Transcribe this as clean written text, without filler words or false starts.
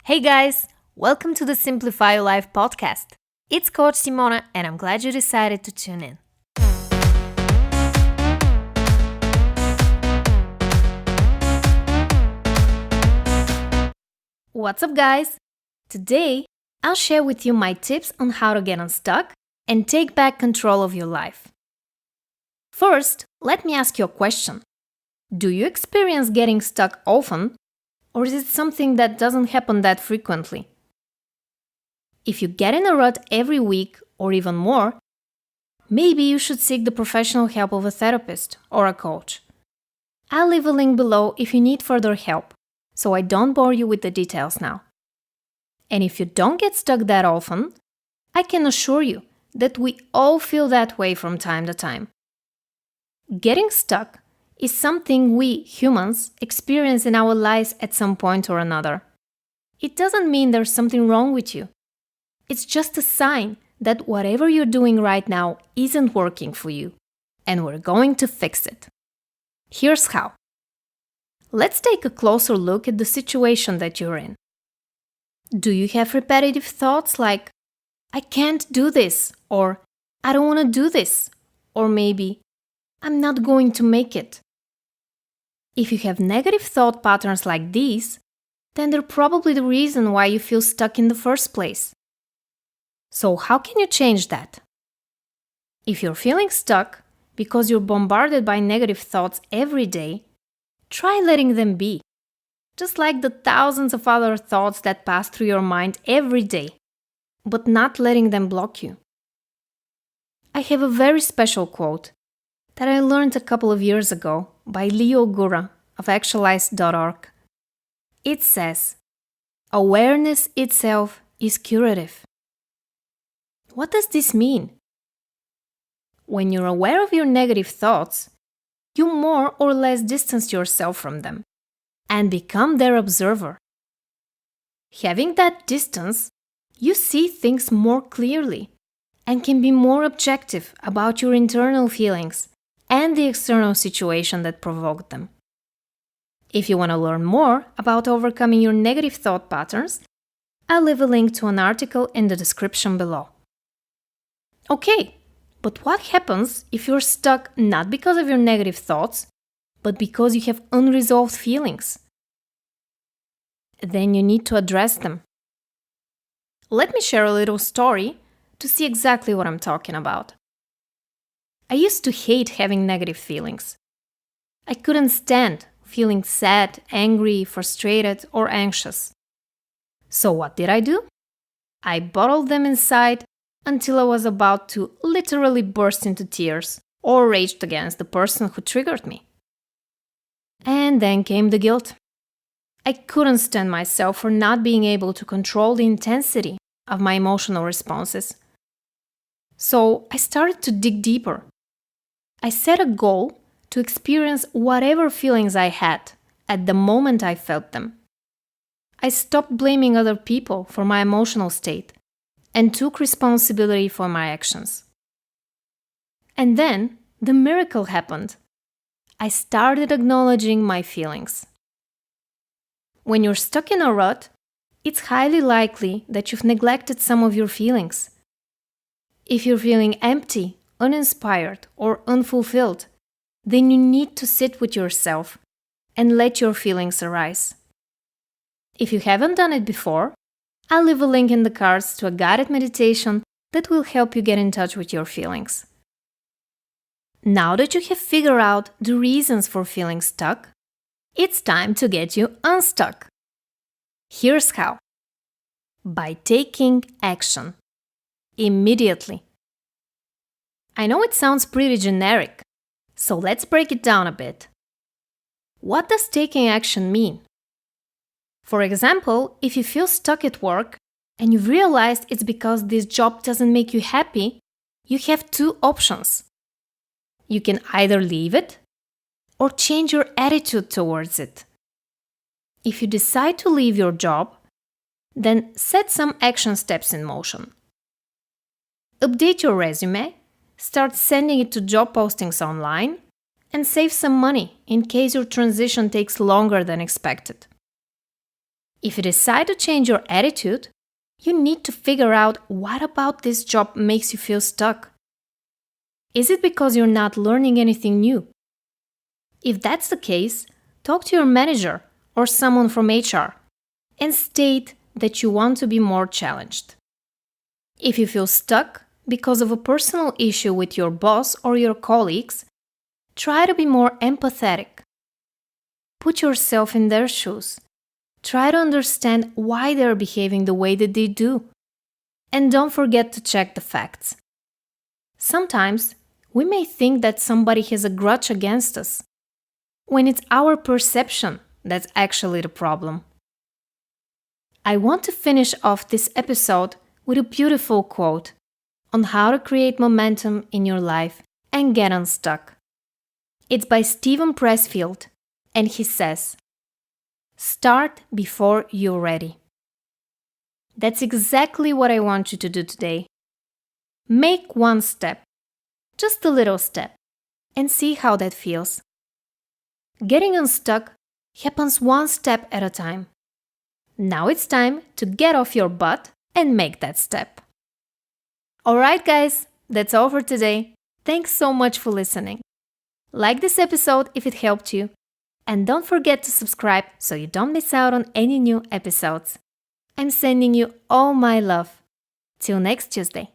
Hey guys, welcome to the Simplify Your Life podcast. It's Coach Simona and I'm glad you decided to tune in. What's up guys? Today, I'll share with you my tips on how to get unstuck and take back control of your life. First, let me ask you a question. Do you experience getting stuck often? Or is it something that doesn't happen that frequently? If you get in a rut every week or even more, maybe you should seek the professional help of a therapist or a coach. I'll leave a link below if you need further help, so I don't bore you with the details now. And if you don't get stuck that often, I can assure you that we all feel that way from time to time. Getting stuck is something we, humans, experience in our lives at some point or another. It doesn't mean there's something wrong with you. It's just a sign that whatever you're doing right now isn't working for you, and we're going to fix it. Here's how. Let's take a closer look at the situation that you're in. Do you have repetitive thoughts like, I can't do this, or I don't want to do this, or maybe, I'm not going to make it? If you have negative thought patterns like these, then they're probably the reason why you feel stuck in the first place. So how can you change that? If you're feeling stuck because you're bombarded by negative thoughts every day, try letting them be. Just like the thousands of other thoughts that pass through your mind every day, but not letting them block you. I have a very special quote that I learned a couple of years ago by Leo Gura of Actualized.org. It says, awareness itself is curative. What does this mean? When you're aware of your negative thoughts, you more or less distance yourself from them and become their observer. Having that distance, you see things more clearly and can be more objective about your internal feelings and the external situation that provoked them. If you want to learn more about overcoming your negative thought patterns, I'll leave a link to an article in the description below. Okay, but what happens if you're stuck not because of your negative thoughts, but because you have unresolved feelings? Then you need to address them. Let me share a little story to see exactly what I'm talking about. I used to hate having negative feelings. I couldn't stand feeling sad, angry, frustrated, or anxious. So what did I do? I bottled them inside until I was about to literally burst into tears or raged against the person who triggered me. And then came the guilt. I couldn't stand myself for not being able to control the intensity of my emotional responses. So I started to dig deeper. I set a goal to experience whatever feelings I had at the moment I felt them. I stopped blaming other people for my emotional state and took responsibility for my actions. And then the miracle happened. I started acknowledging my feelings. When you're stuck in a rut, it's highly likely that you've neglected some of your feelings. If you're feeling empty, uninspired, or unfulfilled, then you need to sit with yourself and let your feelings arise. If you haven't done it before, I'll leave a link in the cards to a guided meditation that will help you get in touch with your feelings. Now that you have figured out the reasons for feeling stuck, it's time to get you unstuck. Here's how. By taking action. Immediately. I know it sounds pretty generic, so let's break it down a bit. What does taking action mean? For example, if you feel stuck at work and you've realized it's because this job doesn't make you happy, you have two options. You can either leave it or change your attitude towards it. If you decide to leave your job, then set some action steps in motion. Update your resume, start sending it to job postings online, and save some money in case your transition takes longer than expected. If you decide to change your attitude, you need to figure out what about this job makes you feel stuck. Is it because you're not learning anything new? If that's the case, talk to your manager or someone from HR and state that you want to be more challenged. If you feel stuck because of a personal issue with your boss or your colleagues, try to be more empathetic. Put yourself in their shoes. Try to understand why they're behaving the way that they do. And don't forget to check the facts. Sometimes we may think that somebody has a grudge against us, when it's our perception that's actually the problem. I want to finish off this episode with a beautiful quote on how to create momentum in your life and get unstuck. It's by Steven Pressfield, and he says, "Start before you're ready." That's exactly what I want you to do today. Make one step, just a little step, and see how that feels. Getting unstuck happens one step at a time. Now it's time to get off your butt and make that step. Alright guys, that's all for today. Thanks so much for listening. Like this episode if it helped you, and don't forget to subscribe so you don't miss out on any new episodes. I'm sending you all my love. Till next Tuesday.